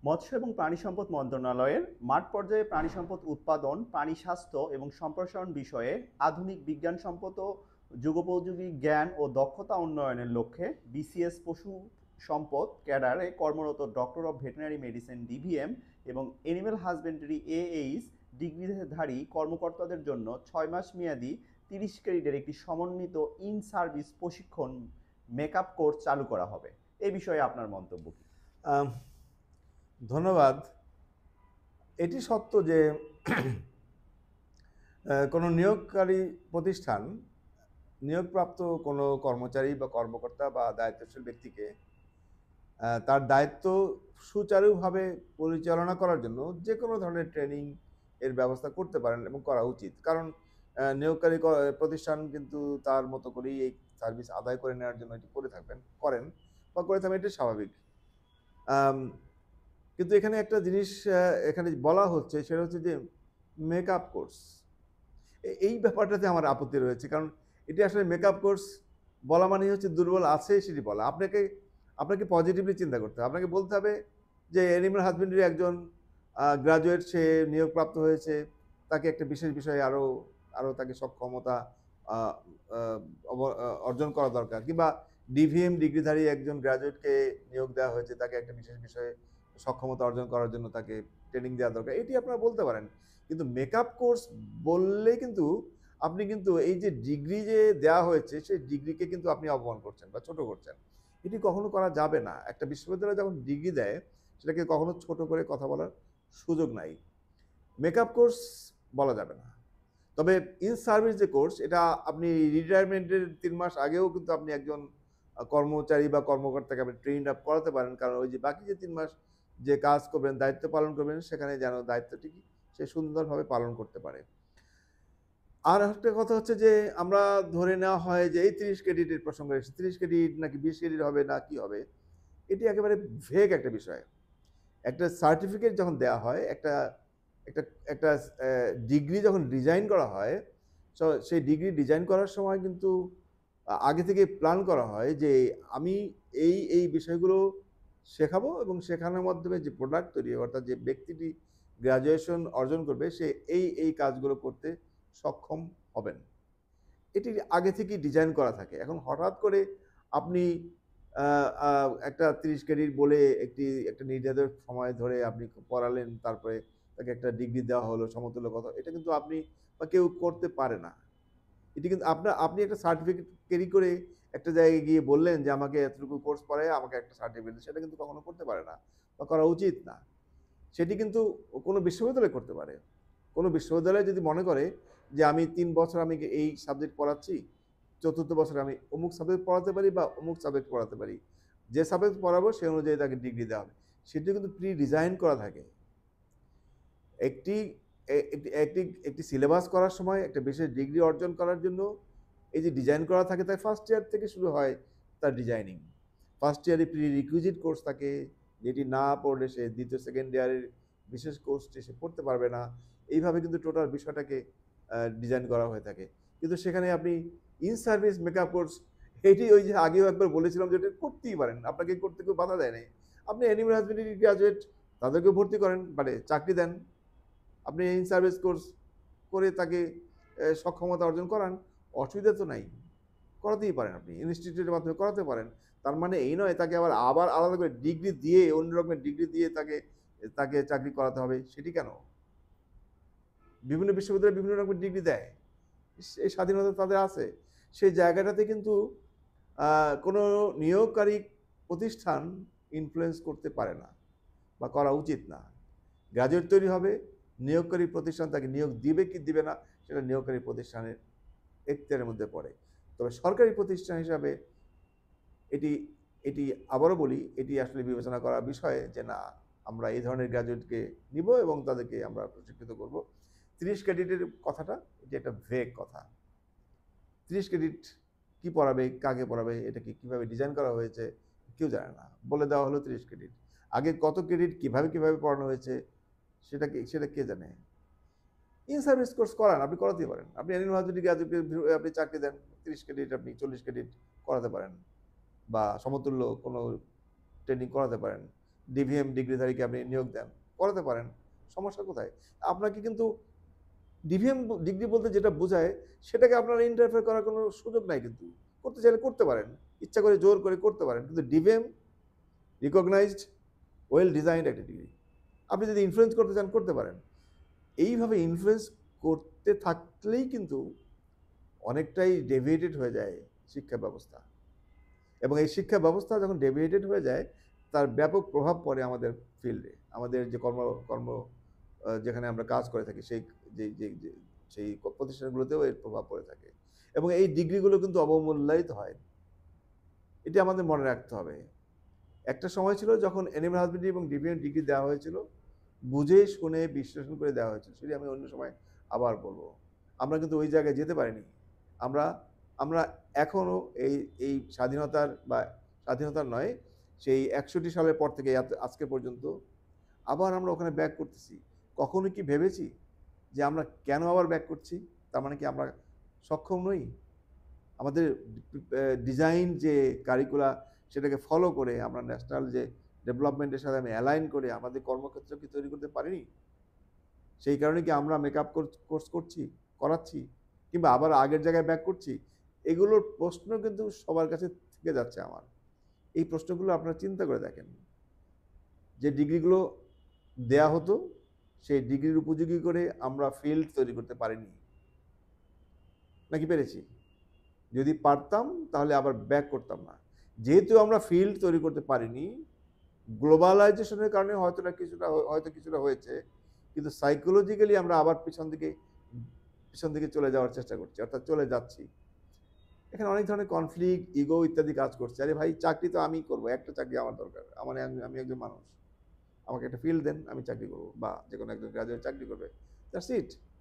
মৎস্য এবং প্রাণী সম্পদ মন্ত্রণালয়ের মাঠ পর্যায়ে প্রাণী সম্পদ উৎপাদন, প্রাণী স্বাস্থ্য এবং সম্প্রসারণ বিষয়ে আধুনিক বিজ্ঞানসম্মত যুগোপযোগী জ্ঞান ও দক্ষতা উন্নয়নের লক্ষ্যে বিসিএস পশু সম্পদ ক্যাডারে কর্মরত doctor of veterinary medicine DVM এবং এনিম্যাল হাজবেন্ডারি এএইচ ডিগ্রিধারী কর্মকর্তাদের জন্য ৬ মাস মেয়াদী ৩০ ক্রেডিটের একটি সমন্বিত ইন সার্ভিস প্রশিক্ষণ মেকআপ কোর্স চালু করা হবে। এ বিষয়ে আপনার মন্তব্য কি? ধন্যবাদ। এটি সত্য যে কোনো নিয়োগকারী প্রতিষ্ঠান নিয়োগপ্রাপ্ত কোনো কর্মচারী বা কর্মকর্তা বা দায়িত্বশীল ব্যক্তিকে তার দায়িত্ব সুচারুভাবে পরিচালনা করার জন্য যে কোনো ধরনের ট্রেনিং এর ব্যবস্থা করতে পারেন এবং করা উচিত। কারণ নিয়োগকারী প্রতিষ্ঠান কিন্তু তার মতো করেই এই সার্ভিস আদায় করে নেওয়ার জন্য এটি করেন বা করে থাকবেন, এটি স্বাভাবিক। কিন্তু এখানে একটা জিনিস এখানে বলা হচ্ছে, সেটা হচ্ছে যে মেকআপ কোর্স। এই ব্যাপারটাতে আমার আপত্তি রয়েছে, কারণ এটি আসলে মেকআপ কোর্স বলা মানে হচ্ছে দুর্বল আছে সেটি বলা। আপনাকে পজিটিভলি চিন্তা করতে হবে। আপনাকে বলতে হবে যে অ্যানিমাল হাজবেন্ডারি একজন গ্রাজুয়েট, সে নিয়োগপ্রাপ্ত হয়েছে, তাকে একটা বিশেষ বিষয়ে আরও তাকে সক্ষমতা অর্জন করা দরকার। কিংবা ডিভিএম ডিগ্রিধারী একজন গ্রাজুয়েটকে নিয়োগ দেওয়া হয়েছে, তাকে একটা বিশেষ বিষয়ে সক্ষমতা অর্জন করার জন্য তাকে ট্রেনিং দেওয়া দরকার, এটি আপনারা বলতে পারেন। কিন্তু মেকআপ কোর্স বললে কিন্তু আপনি কিন্তু এই যে ডিগ্রি যে দেওয়া হয়েছে সেই ডিগ্রিকে কিন্তু আপনি অপমান করছেন বা ছোট করছেন। এটি কখনো করা যাবে না। একটা বিশ্ববিদ্যালয় যখন ডিগ্রি দেয় সেটাকে কখনো ছোট করে কথা বলার সুযোগ নাই। মেকআপ কোর্স বলা যাবে না। তবে ইন সার্ভিস যে কোর্স, এটা আপনি রিটায়ারমেন্টের ৩ মাস আগেও কিন্তু আপনি একজন কর্মচারী বা কর্মকর্তাকে আপনি ট্রেন আপ করাতে পারেন। কারণ ওই যে বাকি যে ৩ মাস যে কাজ করবেন, দায়িত্ব পালন করবেন, সেখানে যেন দায়িত্বটি সে সুন্দরভাবে পালন করতে পারে। আর একটা কথা হচ্ছে যে আমরা ধরে নেওয়া হয় যে এই ৩০ ক্রেডিটের প্রসঙ্গ এসেছে, ৩০ ক্রেডিট নাকি ২০ ক্রেডিট হবে না কি হবে, এটি একেবারে ভেগ একটা বিষয়। একটা সার্টিফিকেট যখন দেওয়া হয়, একটা একটা একটা ডিগ্রি যখন ডিজাইন করা হয়, সেই ডিগ্রি ডিজাইন করার সময় কিন্তু আগে থেকে প্ল্যান করা হয় যে আমি এই বিষয়গুলো শেখাবো এবং শেখানোর মাধ্যমে যে প্রোডাক্ট তৈরি হবে, অর্থাৎ যে ব্যক্তিটি গ্র্যাজুয়েশন অর্জন করবে সে এই কাজগুলো করতে সক্ষম হবেন। এটি আগে থেকেই ডিজাইন করা থাকে। এখন হঠাৎ করে আপনি একটা ৩০ ক্রেডিট বলে একটা নির্ধারিত সময় ধরে আপনি পড়ালেন, তারপরে তাকে একটা ডিগ্রি দেওয়া হলো সমতুল্য কথা। এটা কিন্তু আপনি বা কেউ করতে পারে না। এটি কিন্তু আপনি একটা সার্টিফিকেট ক্যারি করে একটা জায়গায় গিয়ে বললেন যে আমাকে এতটুকু কোর্স পড়ায় আমাকে একটা সার্টিফিকেট দিন, সেটা কিন্তু কখনো করতে পারে না বা করা উচিত না। সেটি কিন্তু কোনো বিশ্ববিদ্যালয় করতে পারে। কোনো বিশ্ববিদ্যালয় যদি মনে করে যে আমি ৩ বছর আমি এই সাবজেক্ট পড়াচ্ছি, ৪র্থ বছরে আমি অমুক সাবজেক্ট পড়াতে পারি বা অমুক সাবজেক্ট পড়াতে পারি। যে সাবজেক্ট পড়াবো সে অনুযায়ী তাকে ডিগ্রি দেওয়া হবে। সেটি কিন্তু প্রি ডিজাইন করা থাকে। একটি একটি সিলেবাস করার সময় একটা বিশেষ ডিগ্রি অর্জন করার জন্য এই যে ডিজাইন করা থাকে, তাই ফার্স্ট ইয়ার থেকে শুরু হয় তার ডিজাইনিং। ফার্স্ট ইয়ারে প্রি রিকুইজিট কোর্স থাকে, যেটি না পড়লে সে দ্বিতীয় সেকেন্ড ইয়ারের বিশেষ কোর্সটি সে পড়তে পারবে না। এইভাবে কিন্তু টোটাল বিষয়টাকে ডিজাইন করা হয়ে থাকে। কিন্তু সেখানে আপনি ইন সার্ভিস মেকআপ কোর্স, এটি ওই যে আগেও একবার বলেছিলাম যে এটা করতেই পারেন, আপনাকে করতে কেউ বাধা দেয় নাই। আপনি অ্যানিমাল হাজবেন্ডারি গ্রাজুয়েট, তাদেরকেও ভর্তি করেন, মানে চাকরি দেন। আপনি ইন সার্ভিস কোর্স করে তাকে সক্ষমতা অর্জন করান, অসুবিধা তো নাই, করাতেই পারেন। আপনি ইনস্টিটিউটের মাধ্যমে করাতে পারেন। তার মানে এই নয় তাকে আবার আলাদা করে ডিগ্রি দিয়ে, অন্য রকমের ডিগ্রি দিয়ে তাকে চাকরি করাতে হবে, সেটি কেন? বিভিন্ন বিশ্ববিদ্যালয়ে বিভিন্ন রকমের ডিগ্রি দেয়, এই স্বাধীনতা তাদের আছে। সেই জায়গাটাতে কিন্তু কোনো নিয়োগকারী প্রতিষ্ঠান ইনফ্লুয়েন্স করতে পারে না বা করা উচিত না। গ্রাজুয়েট তৈরি হবে, নিয়োগকারী প্রতিষ্ঠান তাকে নিয়োগ দিবে কি দিবে না সেটা নিয়োগকারী প্রতিষ্ঠানের এখতিয়ারের মধ্যে পড়ে। তবে সরকারি প্রতিষ্ঠান হিসাবে এটি এটি আবারও বলি, এটি আসলে বিবেচনা করার বিষয় যে না, আমরা এই ধরনের গ্রাজুয়েটকে নিব এবং তাদেরকে আমরা প্রশিক্ষিত করব। ৩০ ক্রেডিটের কথাটা এটি একটা ভেগ কথা। ৩০ ক্রেডিট কি পড়াবে, কাকে পড়াবে, এটা কিভাবে ডিজাইন করা হয়েছে কেউ জানে না। বলে দেওয়া হলো ৩০ ক্রেডিট। আগে কত ক্রেডিট কিভাবে পড়ানো হয়েছে সেটা কে জানে? ইন সার্ভিস কোর্স করান, আপনি করাতেই পারেন। আপনি অ্যানিমাল হাজবেন্ডারি গ্রাজুয়েটকে আপনি চাকরি দেন, ৩০ ক্রেডিট আপনি ৪০ ক্রেডিট করাতে পারেন বা সমতুল্য কোনো ট্রেনিং করাতে পারেন। ডিভিএম ডিগ্রিধারীকে আপনি নিয়োগ দেন, করাতে পারেন, সমস্যা কোথায়? আপনাকে কিন্তু ডিভিএম ডিগ্রি বলতে যেটা বোঝায় সেটাকে আপনার ইন্টারফেয়ার করার কোনো সুযোগ নাই কিন্তু। করতে চাইলে করতে পারেন, ইচ্ছা করে জোর করে করতে পারেন। কিন্তু ডিভিএম রিকগনাইজড ওয়েল ডিজাইনড একটা ডিগ্রি। আপনি যদি ইনফ্লুয়েন্স করতে চান করতে পারেন। এইভাবে ইনফ্লুয়েন্স করতে থাকলেই কিন্তু অনেকটাই ডেভিয়েটেড হয়ে যায় শিক্ষা ব্যবস্থা, এবং এই শিক্ষা ব্যবস্থা যখন ডেভিয়েটেড হয়ে যায় তার ব্যাপক প্রভাব পড়ে আমাদের ফিল্ডে, আমাদের যে কর্ম কর্ম যেখানে আমরা কাজ করে থাকি সেই সেই প্রতিষ্ঠানগুলোতেও এর প্রভাব পড়ে থাকে, এবং এই ডিগ্রিগুলো কিন্তু অবমূল্যায়িত হয়। এটি আমাদের মনে রাখতে হবে। একটা সময় ছিল যখন অ্যানিমাল হাজবেন্ডারি এবং ডিভিএম ডিগ্রি দেওয়া হয়েছিল, বুঝে শুনে বিশ্লেষণ করে দেওয়া হয়েছিল, সেটি আমি অন্য সময় আবার বলবো। আমরা কিন্তু ওই জায়গায় যেতে পারিনি। আমরা আমরা এখনো এই এই স্বাধীনতার নয়, সেই 61 সালের পর থেকে আজকে পর্যন্ত আবার আমরা ওখানে ব্যাক করতেছি। কখনো কি ভেবেছি যে আমরা কেন আবার ব্যাক করছি? তার মানে কি আমরা সক্ষম নই? আমাদের ডিজাইন যে কারিকুলা সেটাকে ফলো করে আমরা ন্যাশনাল যে ডেভেলপমেন্টের সাথে আমি অ্যালাইন করে আমাদের কর্মক্ষেত্র কি তৈরি করতে পারিনি? সেই কারণে কি আমরা মেকআপ কোর্স করাচ্ছি, কিংবা আবার আগের জায়গায় ব্যাক করছি? এগুলোর প্রশ্ন কিন্তু সবার কাছে থেকে যাচ্ছে আমার। এই প্রশ্নগুলো আপনারা চিন্তা করে দেখেন। যে ডিগ্রিগুলো দেয়া হতো সেই ডিগ্রির উপযোগী করে আমরা ফিল্ড তৈরি করতে পারিনি, নাকি পেরেছি? যদি পারতাম তাহলে আবার ব্যাক করতাম না। যেহেতু আমরা ফিল্ড তৈরি করতে পারিনি, গ্লোবালাইজেশনের কারণে হয়তো কিছুটা হয়েছে, কিন্তু সাইকোলজিক্যালি আমরা আবার পিছন দিকে চলে যাওয়ার চেষ্টা করছি, অর্থাৎ চলে যাচ্ছি। এখানে অনেক ধরনের কনফ্লিক্ট, ইগো ইত্যাদি কাজ করছে। আরে ভাই, চাকরি তো আমিই করবো, একটা চাকরি আমার দরকার, আমি একজন মানুষ, আমাকে একটা ফিল্ড দেন, আমি চাকরি করবো, বা যে কোনো একজন গ্রাজুয়েট চাকরি করবে, দ্যাটস ইট।